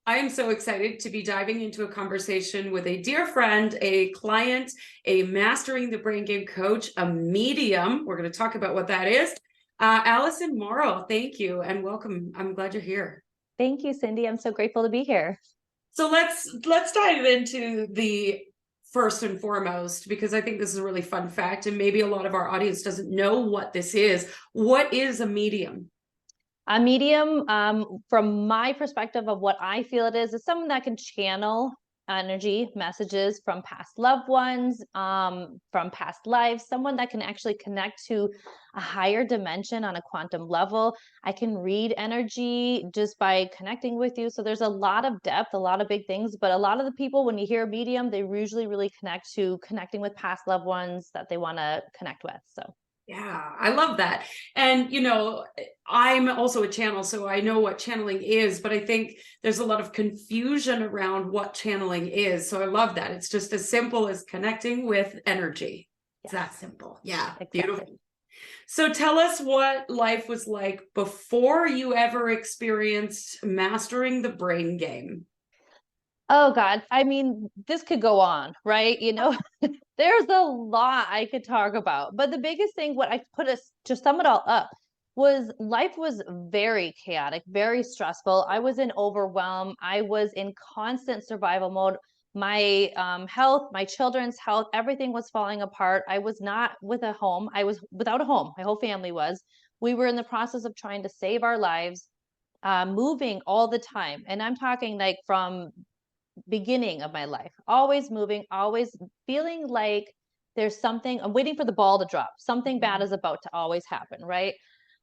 I am so excited to be diving into a conversation with a dear friend, a client, a mastering the brain game coach, a medium. We're going to talk about what that is. Allison Morrow, thank you and welcome. I'm glad you're here. Thank you, Cindy. I'm so grateful to be here. So let's dive into the first and foremost, because I think this is a really fun fact, and maybe a lot of our audience doesn't know what this is. What is a medium? A medium, from my perspective of what I feel it is someone that can channel energy messages from past loved ones, from past lives, someone that can actually connect to a higher dimension on a quantum level. I can read energy just by connecting with you. So there's a lot of depth, a lot of big things, but a lot of the people, when you hear medium, they usually really connect to connecting with past loved ones that they want to connect with. So Yeah, I love that. And, I'm also a channel, so I know what channeling is, but I think there's a lot of confusion around what channeling is. So I love that. It's just as simple as connecting with energy. It's yes, that simple. Yeah, exactly. beautiful. So tell us what life was like before you ever experienced mastering the brain game. Oh God, I mean, this could go on, right? There's a lot I could talk about, but the biggest thing, what I put us to sum it all up, was life was very chaotic, very stressful. I was in overwhelm. I was in constant survival mode. My health, my children's health, everything was falling apart. I was not with a home. I was without a home. My whole family was. We were in the process of trying to save our lives, moving all the time. And I'm talking like from beginning of my life, always moving, always feeling like there's something, I'm waiting for the ball to drop. Something bad is about to always happen, right?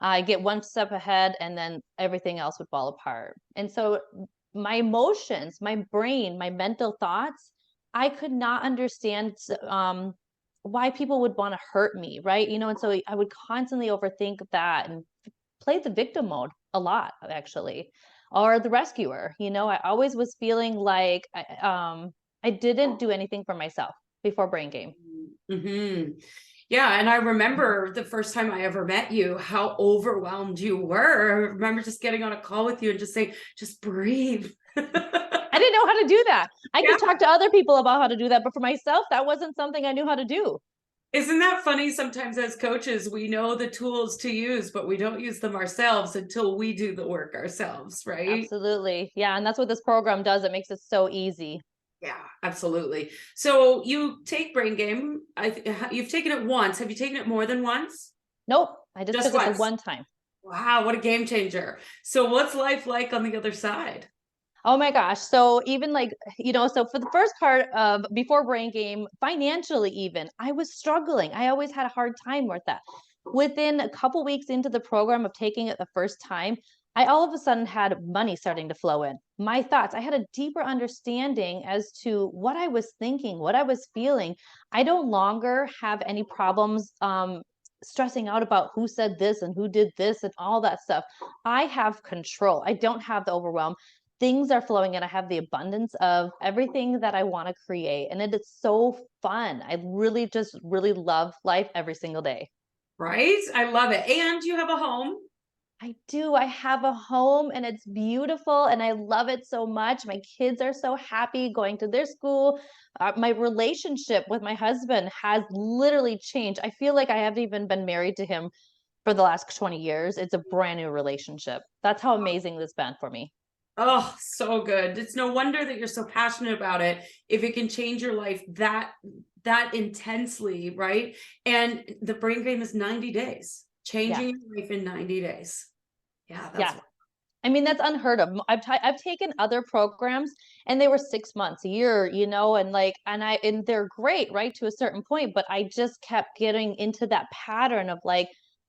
I get one step ahead and then everything else would fall apart. And so my emotions, my brain, my mental thoughts, I could not understand why people would want to hurt me, right? And so I would constantly overthink that and play the victim mode a lot, actually, or the rescuer. I always was feeling like I didn't do anything for myself before brain game. Mm-hmm. Yeah, and I remember the first time I ever met you, how overwhelmed you were. I remember just getting on a call with you and just saying, just breathe. I didn't know how to do that. I Yeah. could talk to other people about how to do that, but for myself, that wasn't something I knew how to do. Isn't that funny? Sometimes as coaches, we know the tools to use, but we don't use them ourselves until we do the work ourselves, right? Absolutely. Yeah. And that's what this program does. It makes it so easy. Yeah, absolutely. So you take brain game. You've taken it once. Have you taken it more than once? Nope. I just Just took it the once. one time. Wow, what a game changer. So what's life like on the other side? Oh my gosh. So even like, so for the first part of before brain game, financially even, I was struggling. I always had a hard time with that. Within a couple weeks into the program of taking it the first time, I all of a sudden had money starting to flow in. My thoughts, I had a deeper understanding as to what I was thinking, what I was feeling. I no longer have any problems stressing out about who said this and who did this and all that stuff. I have control. I don't have the overwhelm. Things are flowing and I have the abundance of everything that I want to create. And it is so fun. I really just really love life every single day. Right? I love it. And you have a home. I do. I have a home and it's beautiful and I love it so much. My kids are so happy going to their school. My relationship with my husband has literally changed. I feel like I haven't even been married to him for the last 20 years. It's a brand new relationship. That's how amazing this has been for me. Oh, so good. It's no wonder that you're so passionate about it if it can change your life that intensely, right? And the brain game is 90 days. Yeah. Changing your life in 90 days. Yeah, that's Yeah. I mean, that's unheard of. I've taken other programs and they were 6 months, a year, and they're great, right, to a certain point, but I just kept getting into that pattern of like,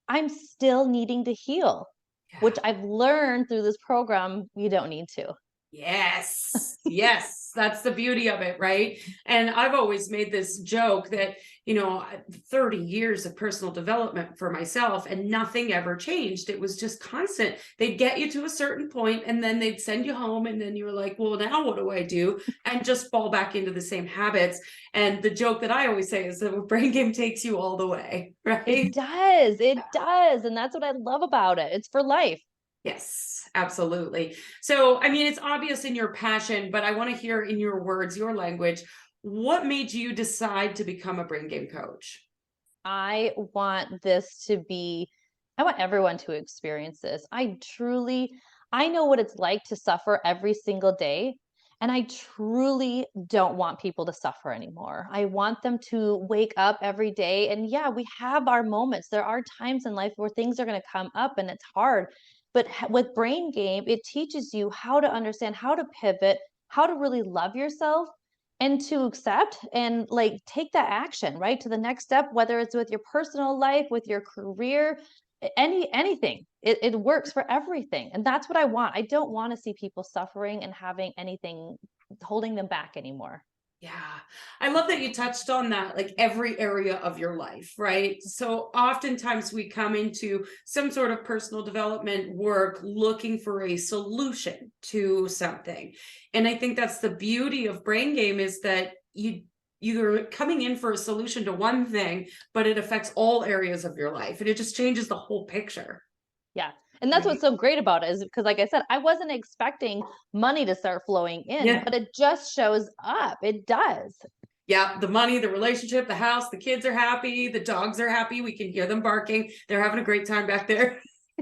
I'm still needing to heal, which yeah. I've learned through this program, you don't need to. Yes. Yes. That's the beauty of it, right? And I've always made this joke that, 30 years of personal development for myself and nothing ever changed. It was just constant. They'd get you to a certain point and then they'd send you home. And then you were like, well, now what do I do? And just fall back into the same habits. And the joke that I always say is that a brain game takes you all the way, It right? does. It does. And that's what I love about it. It's for life. Yes, absolutely. So, I mean, it's obvious in your passion, but I want to hear in your words, your language, what made you decide to become a brain game coach? I want this to be I want everyone to experience this. I know what it's like to suffer every single day, and I truly don't want people to suffer anymore. I want them to wake up every day, and yeah, we have our moments. There are times in life where things are going to come up and it's hard. But with Brain Game, it teaches you how to understand, how to pivot, how to really love yourself and to accept and like take that action right to the next step, whether it's with your personal life, with your career, anything. It works for everything, and that's what I want. I don't want to see people suffering and having anything holding them back anymore. Yeah, I love that you touched on that, like every area of your life, right? So oftentimes we come into some sort of personal development work looking for a solution to something. And I think that's the beauty of Brain Game is that you're coming in for a solution to one thing, but it affects all areas of your life and it just changes the whole picture, Yeah, and that's right? what's so great about it is because like I said, I wasn't expecting money to start flowing in, Yeah. but it just shows up. It does. Yeah, the money, the relationship, the house, the kids are happy, the dogs are happy. We can hear them barking. They're having a great time back there.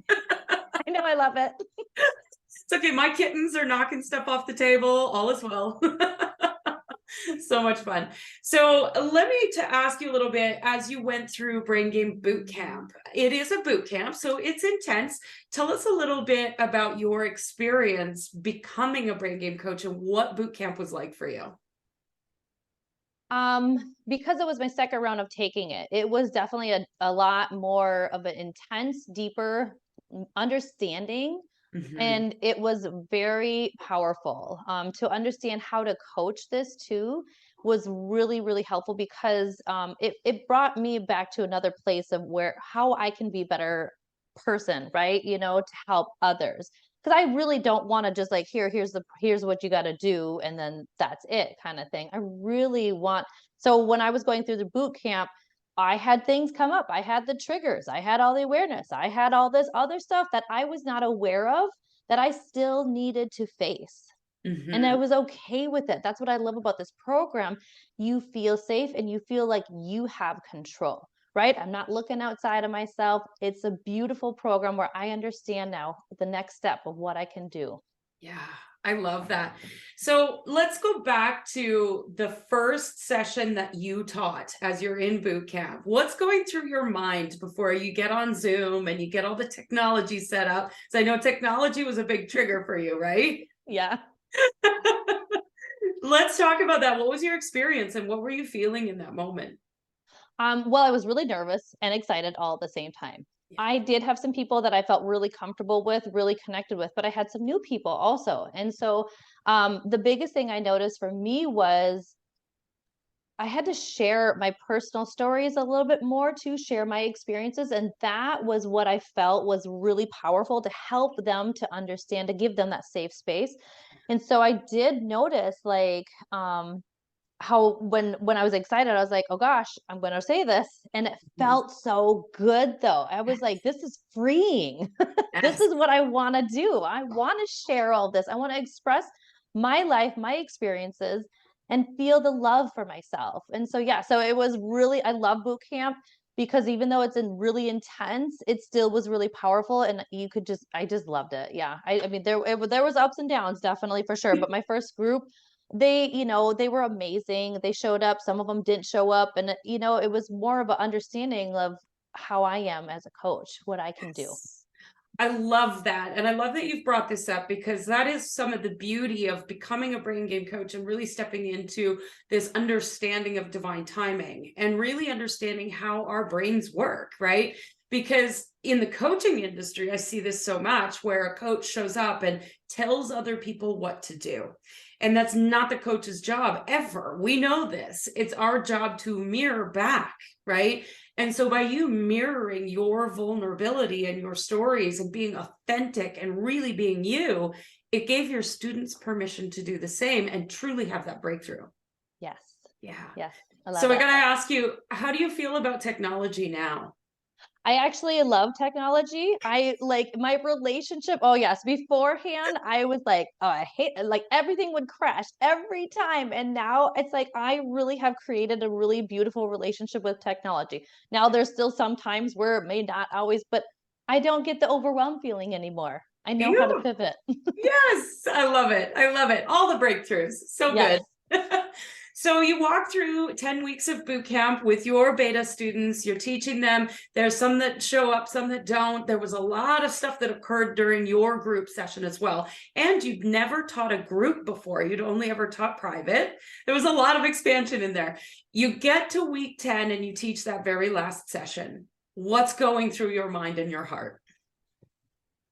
I know, I love it. It's okay. My kittens are knocking stuff off the table. All is well. So much fun. So let me to ask you a little bit as you went through Brain Game Boot Camp. It is a boot camp, so it's intense. Tell us a little bit about your experience becoming a Brain Game coach and what boot camp was like for you. Because it was my second round of taking it, it was definitely a lot more of an intense, deeper understanding. Mhm. And it was very powerful. To understand how to coach this too was really, really helpful because it brought me back to another place of where how I can be a better person, right? You know, to help others. Because I really don't want to just like here's what you got to do and then that's it kind of thing. I really want so when I was going through the boot camp, I had things come up. I had the triggers. I had all the awareness. I had all this other stuff that I was not aware of that I still needed to face. And I Mhm. was okay with it. That's what I love about this program. You feel safe and you feel like you have control, right? I'm not looking outside of myself. It's a beautiful program where I understand now the next step of what I can do. Yeah, I love that. So let's go back to the first session that you taught as you're in boot camp. What's going through your mind before you get on Zoom and you get all the technology set up? So I know technology was a big trigger for you, right? Yeah. Let's talk about that. What was your experience and what were you feeling in that moment? Well, I was really nervous and excited all at the same time. Yeah. I did have some people that I felt really comfortable with, really connected with, but I had some new people also. And so the biggest thing I noticed for me was I had to share my personal stories a little bit more to share my experiences. And that was what I felt was really powerful to help them to understand, to give them that safe space. And so I did notice like, how when I was excited, I was like, "Oh gosh, I'm gonna say this," and it Mhm. felt so good though. I was like, "This is freeing. This Yes. is what I want to do. I want to share all this. I want to express my life, my experiences, and feel the love for myself." And so yeah, so it was really I love boot camp because even though it's in really intense, it still was really powerful, and you could just I just loved it. Yeah, I mean there was ups and downs definitely for sure, but my first group they were amazing. They showed up, some of them didn't show up, and, it was more of an understanding of how I am as a coach, what I can do. Yes. I love that. And I love that you've brought this up because that is some of the beauty of becoming a brain game coach and really stepping into this understanding of divine timing and really understanding how our brains work, right? Because in the coaching industry, I see this so much where a coach shows up and tells other people what to do. And that's not the coach's job ever. We know this. It's our job to mirror back, right? And so by you mirroring your vulnerability and your stories and being authentic and really being you, it gave your students permission to do the same and truly have that breakthrough. Yes. Yeah. Yes. I love So I it. got to ask you, how do you feel about technology now? I actually love technology. I like my relationship. Oh yes, beforehand I was like, oh, I hate like everything would crash every time. And now it's like I really have created a really beautiful relationship with technology. Now there's still some times where it may not always, but I don't get the overwhelmed feeling anymore. I know how to Beautiful. pivot. Yes, I love it. I love it. All the breakthroughs. So Yes. good. So you walk through 10 weeks of boot camp with your beta students. You're teaching them. There's some that show up, some that don't. There was a lot of stuff that occurred during your group session as well. And you'd never taught a group before. You'd only ever taught private. There was a lot of expansion in there. You get to week 10 and you teach that very last session. What's going through your mind and your heart?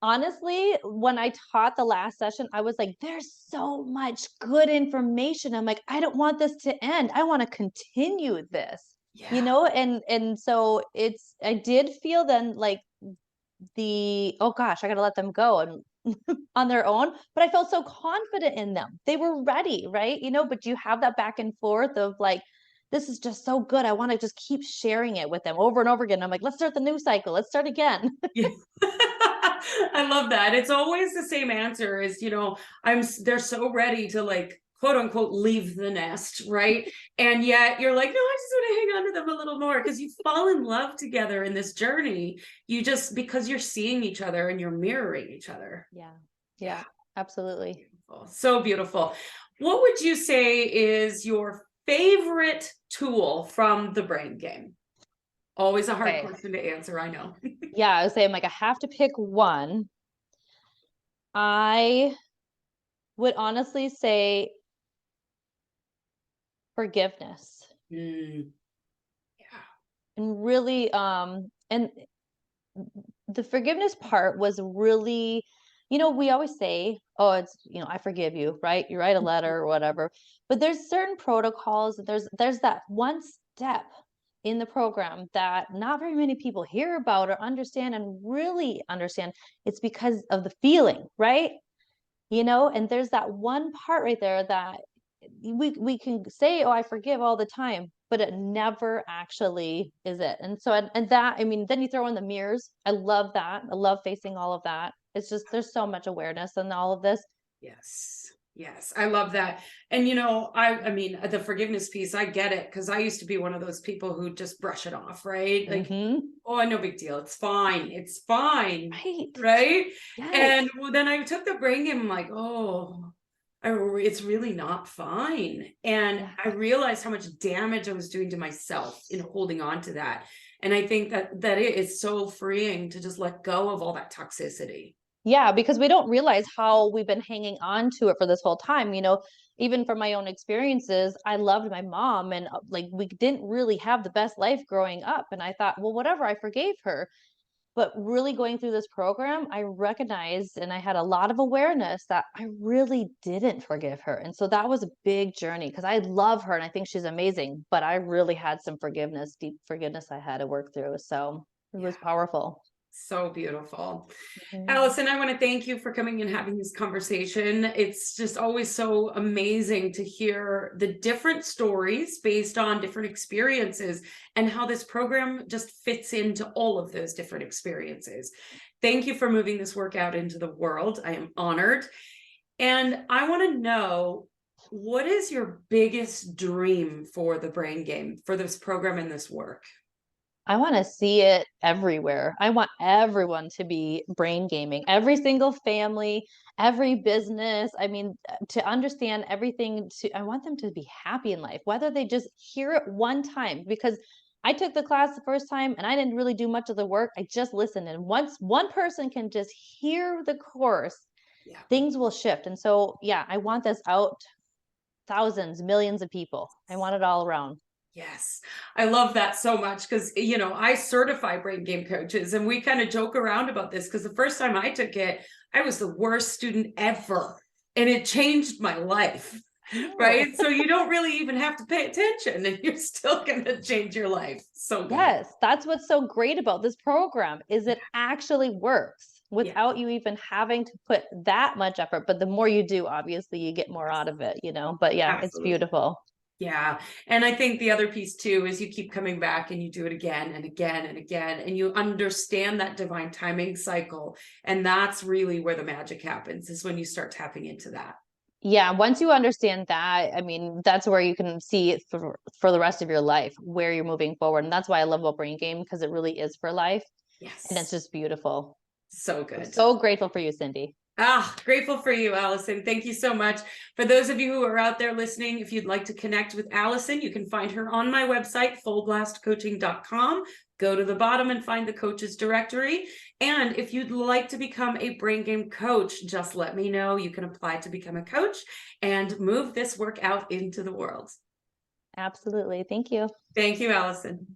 Honestly, when I taught the last session, I was like, there's so much good information. I'm like, I don't want this to end. I want to continue this, Yeah. and so it's I did feel then like oh gosh, I gotta let them go and on their own. But I felt so confident in them. They were ready, right? But you have that back and forth of like, this is just so good. I want to just keep sharing it with them over and over again. I'm like, let's start the new cycle. Let's start again. Yeah. I love that. It's always the same answer is, they're so ready to like quote unquote leave the nest, right? And yet you're like, no, I just want to hang on to them a little more because you fall in love together in this journey. You just because you're seeing each other and you're mirroring each other. Yeah. Yeah, absolutely. Beautiful. So beautiful. What would you say is your favorite tool from the brain game? Always a hard Okay. question to answer, I know. Yeah, I was saying like I have to pick one. I would honestly say forgiveness. Mm, yeah. And really and the forgiveness part was really, we always say, oh, it's, I forgive you, right? You write a letter or whatever. But there's certain protocols, there's that one step in the program that not very many people hear about or understand and really understand. It's because of the feeling, right? And there's that one part right there that we can say, oh, I forgive all the time, but it never actually is it. And so and that, I mean, then you throw in the mirrors. I love that. I love facing all of that. It's just there's so much awareness in all of this. Yes. Yes, I love that. And I mean the forgiveness piece, I get it because I used to be one of those people who just brush it off, right? Like, oh, no big deal. It's fine. It's fine. Right. Right? Yes. And then I took the brain game, I'm like, oh, it's really not fine. And Yeah. I realized how much damage I was doing to myself in holding on to that. And I think that it is so freeing to just let go of all that toxicity. Yeah, because we don't realize how we've been hanging on to it for this whole time. Even from my own experiences, I loved my mom and like we didn't really have the best life growing up. And I thought, well, whatever, I forgave her. But really going through this program, I recognized and I had a lot of awareness that I really didn't forgive her. And so that was a big journey because I love her and I think she's amazing. But I really had some forgiveness, deep forgiveness I had to work through. So it was powerful. So beautiful. Mhm. Allison, I want to thank you for coming and having this conversation. It's just always so amazing to hear the different stories based on different experiences and how this program just fits into all of those different experiences. Thank you for moving this work out into the world. I am honored. And I want to know, what is your biggest dream for the brain game, for this program and this work? I want to see it everywhere. I want everyone to be brain gaming, every single family, every business. I mean, to understand everything, I want them to be happy in life, whether they just hear it one time, because I took the class the first time and I didn't really do much of the work. I just listened. And once one person can just hear the course, Yeah. things will shift. And so, yeah, I want this out thousands, millions of people. I want it all around. Yes, I love that so much because, I certify brain game coaches and we kind of joke around about this because the first time I took it, I was the worst student ever and it changed my life, right? So you don't really even have to pay attention and you're still going to change your life. So good. Yes, that's what's so great about this program is it actually works Yeah, without you even having to put that much effort. But the more you do, obviously you get more out of it, But yeah, it's absolutely. beautiful. Yeah. And I think the other piece too is you keep coming back and you do it again and again and again, and you understand that divine timing cycle. And that's really where the magic happens, is when you start tapping into that. Yeah, once you understand that, I mean, that's where you can see it for the rest of your life, where you're moving forward. And that's why I love about Brain Game, because it really is for life. And it's Yes. just beautiful. So I'm good. so grateful for you, Cindy. Ah, grateful for you, Allison. Thank you so much. For those of you who are out there listening, if you'd like to connect with Allison, you can find her on my website, fullblastcoaching.com. Go to the bottom and find the coaches directory. And if you'd like to become a Brain Game coach, just let me know. You can apply to become a coach and move this work out into the world. Absolutely. Thank you. Thank you, Allison.